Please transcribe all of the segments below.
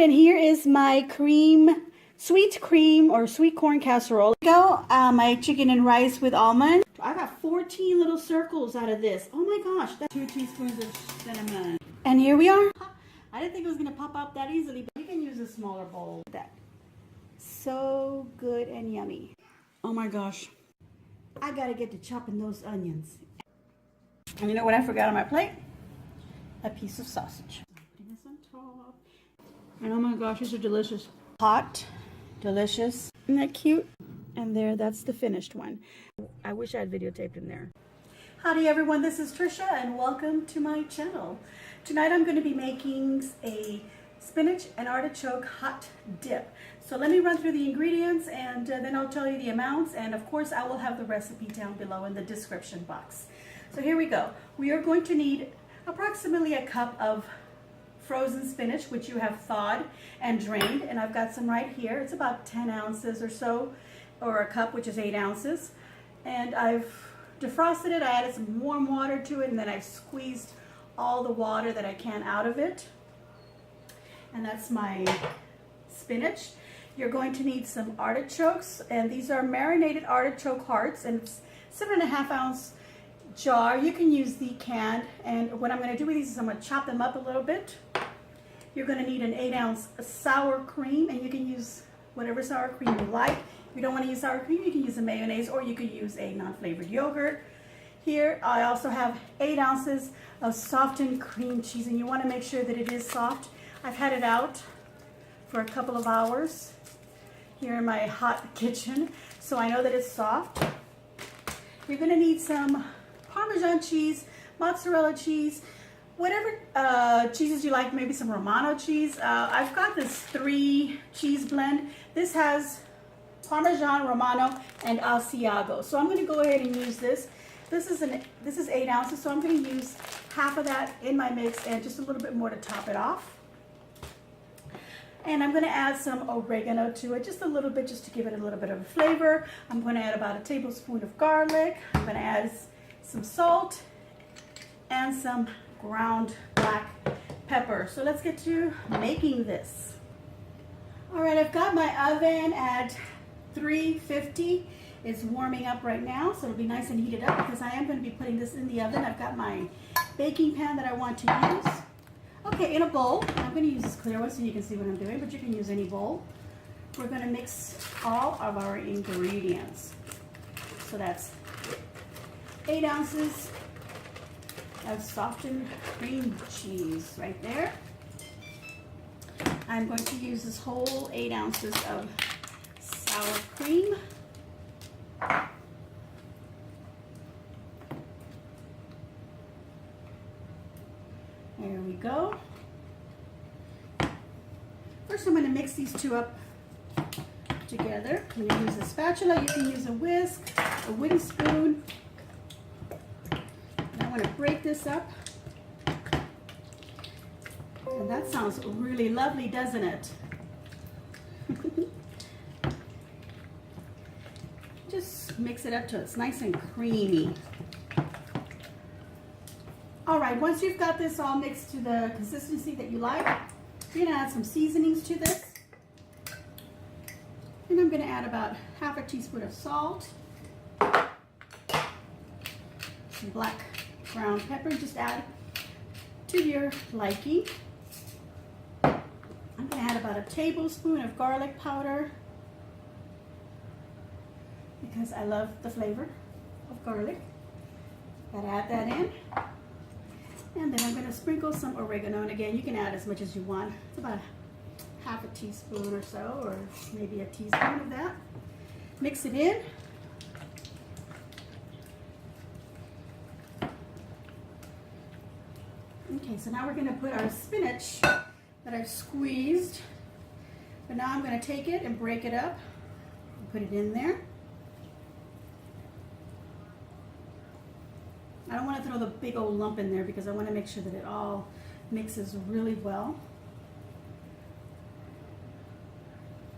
and here is my sweet cream or sweet corn casserole. Here we go, my chicken and rice with almond. I got 14 little circles out of this. Oh my gosh, that's 2 teaspoons of cinnamon. And here we are. I didn't think it was gonna pop up that easily, but you can use a smaller bowl. That so good and yummy. Oh my gosh, I gotta get to chopping those onions. And you know what I forgot on my plate? A piece of sausage. Putting this on top. And oh my gosh, these are delicious. Hot, delicious. Isn't that cute? And there, that's the finished one. I wish I had videotaped in there. Howdy everyone, this is Tricia and welcome to my channel. Tonight I'm going to be making a spinach and artichoke hot dip. So let me run through the ingredients and then I'll tell you the amounts, and of course I will have the recipe down below in the description box. So here we go. We are going to need approximately a cup of frozen spinach, which you have thawed and drained, and I've got some right here. It's about 10 ounces or so, or a cup, which is 8 ounces. And I've defrosted it. I added some warm water to it, and then I've squeezed all the water that I can out of it. And that's my spinach. You're going to need some artichokes, and these are marinated artichoke hearts, and it's 7.5 ounce jar. You can use the canned, and what I'm going to do with these is I'm going to chop them up a little bit. You're going to need an 8 ounce sour cream, and you can use whatever sour cream you like. If you don't want to use sour cream, you can use a mayonnaise, or you could use a non-flavored yogurt. Here I also have 8 ounces of softened cream cheese, and you want to make sure that it is soft. I've had it out for a couple of hours here in my hot kitchen, so I know that it's soft. You're going to need some Parmesan cheese, mozzarella cheese, whatever cheeses you like, maybe some Romano cheese. I've got this 3 cheese blend. This has Parmesan, Romano, and Asiago. So I'm going to go ahead and use this. This is 8 ounces, so I'm going to use half of that in my mix and just a little bit more to top it off. And I'm going to add some oregano to it, just a little bit, just to give it a little bit of a flavor. I'm going to add about a tablespoon of garlic. I'm going to add some salt and some ground black pepper. So let's get to making this. All right, I've got my oven at 350. It's warming up right now, so it'll be nice and heated up because I am going to be putting this in the oven. I've got my baking pan that I want to use. Okay, in a bowl, I'm going to use this clear one so you can see what I'm doing, but you can use any bowl. We're going to mix all of our ingredients. So that's 8 ounces of softened cream cheese right there. I'm going to use this whole 8 ounces of sour cream. There we go. First I'm going to mix these two up together. You can use a spatula, you can use a whisk, a wooden spoon. And I want to break this up. And that sounds really lovely, doesn't it? Just mix it up till it's nice and creamy. All right, once you've got this all mixed to the consistency that you like, you're gonna add some seasonings to this. And I'm gonna add about half a teaspoon of salt, some black ground pepper, just add to your liking. I'm gonna add about a tablespoon of garlic powder because I love the flavor of garlic. Gotta add that in. And then I'm going to sprinkle some oregano, and again, you can add as much as you want. It's about half a teaspoon or so, or maybe a teaspoon of that. Mix it in. Okay, so now we're going to put our spinach that I've squeezed. But now I'm going to take it and break it up and put it in there. I don't want to throw the big old lump in there because I want to make sure that it all mixes really well.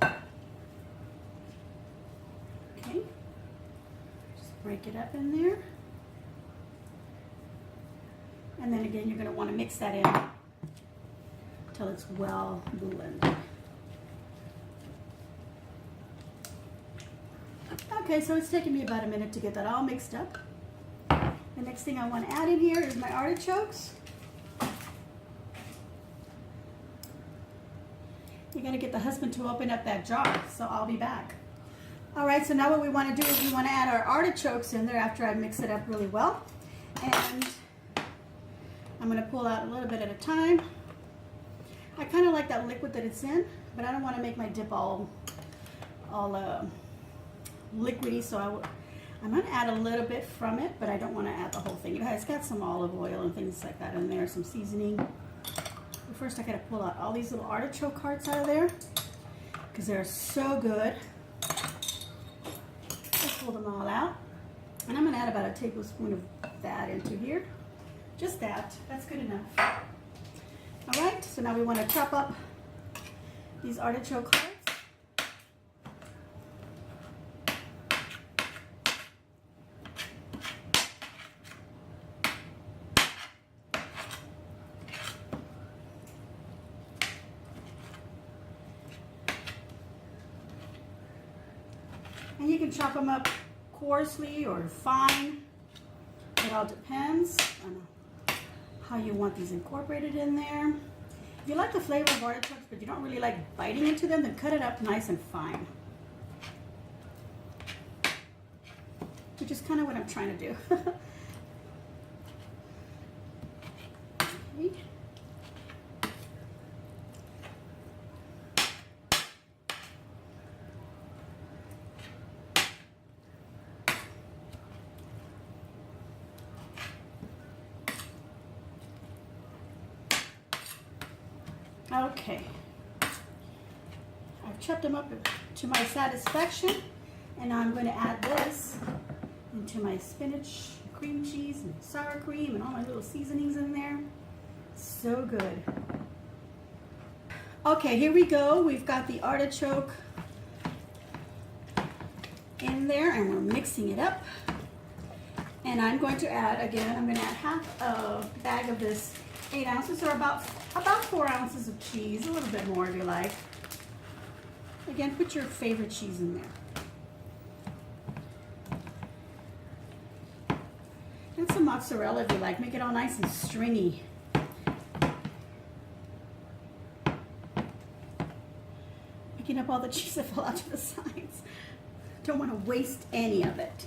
Okay, just break it up in there. And then again, you're going to want to mix that in till it's well blended. Okay, so it's taking me about a minute to get that all mixed up. The next thing I want to add in here is my artichokes. You're going to get the husband to open up that jar, so I'll be back. All right, so now what we want to do is we want to add our artichokes in there after I mix it up really well. And I'm going to pull out a little bit at a time. I kind of like that liquid that it's in, but I don't want to make my dip all liquidy, so I'm going to add a little bit from it, but I don't want to add the whole thing. It's got some olive oil and things like that in there, some seasoning. But first I got to pull out all these little artichoke hearts out of there because they're so good. Just pull them all out. And I'm going to add about a tablespoon of that into here. Just that. That's good enough. All right, so now we want to chop up these artichoke hearts. And you can chop them up coarsely or fine. It all depends on how you want these incorporated in there. If you like the flavor of artichokes, but you don't really like biting into them, then cut it up nice and fine. Which is kind of what I'm trying to do. Okay. Okay, I've chopped them up to my satisfaction, and now I'm going to add this into my spinach, cream cheese, and sour cream, and all my little seasonings in there. So good. Okay, here we go. We've got the artichoke in there, and we're mixing it up. And I'm going to add, again, I'm going to add half a bag of this 8 ounces, or about 4 ounces of cheese, a little bit more if you like. Again, put your favorite cheese in there. And some mozzarella if you like. Make it all nice and stringy. Picking up all the cheese that fell out to the sides. Don't want to waste any of it.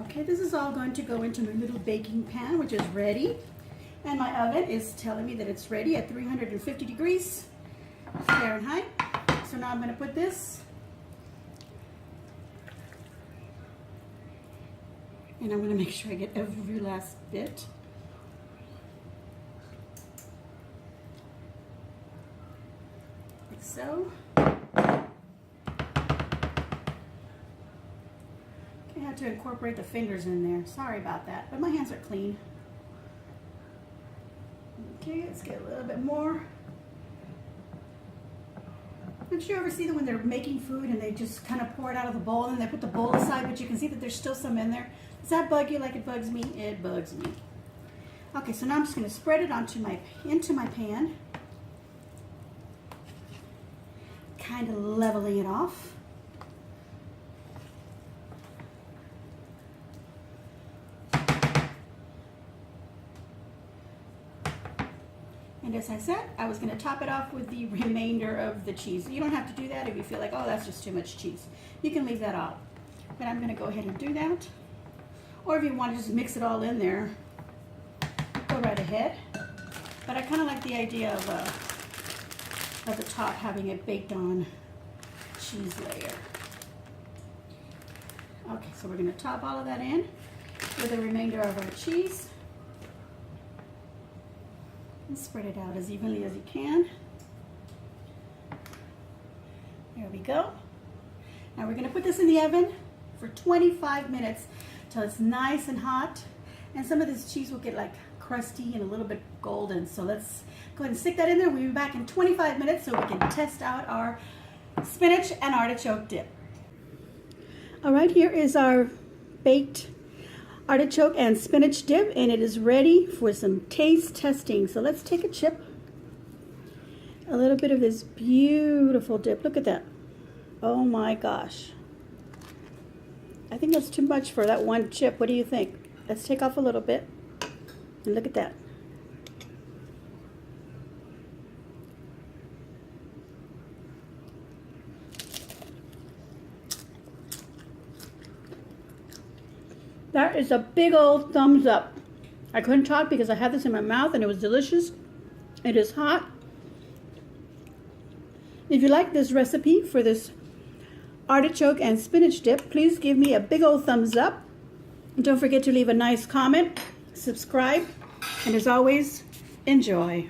Okay, this is all going to go into my little baking pan, which is ready. And my oven is telling me that it's ready at 350 degrees Fahrenheit. So now I'm going to put this. And I'm going to make sure I get every last bit. Like so. I had to incorporate the fingers in there. Sorry about that, but my hands are clean. Okay, let's get a little bit more. Don't you ever see them when they're making food and they just kind of pour it out of the bowl and they put the bowl aside, but you can see that there's still some in there? Does that bug you like it bugs me? It bugs me. Okay, so now I'm just going to spread it into my pan, kind of leveling it off. And as I said, I was going to top it off with the remainder of the cheese. You don't have to do that if you feel like, oh, that's just too much cheese. You can leave that out. But I'm going to go ahead and do that. Or if you want to just mix it all in there, go right ahead. But I kind of like the idea of the top having a baked on cheese layer. Okay, so we're going to top all of that in with the remainder of our cheese. And spread it out as evenly as you can. There we go. Now we're going to put this in the oven for 25 minutes till it's nice and hot. And some of this cheese will get like crusty and a little bit golden. So let's go ahead and stick that in there. We'll be back in 25 minutes so we can test out our spinach and artichoke dip. All right, here is our baked artichoke and spinach dip, and it is ready for some taste testing. So let's take a chip. A little bit of this beautiful dip. Look at that. Oh my gosh. I think that's too much for that one chip. What do you think? Let's take off a little bit. And look at that. That is a big old thumbs up. I couldn't talk because I had this in my mouth and it was delicious. It is hot. If you like this recipe for this artichoke and spinach dip, please give me a big old thumbs up. And don't forget to leave a nice comment, subscribe, and as always, enjoy.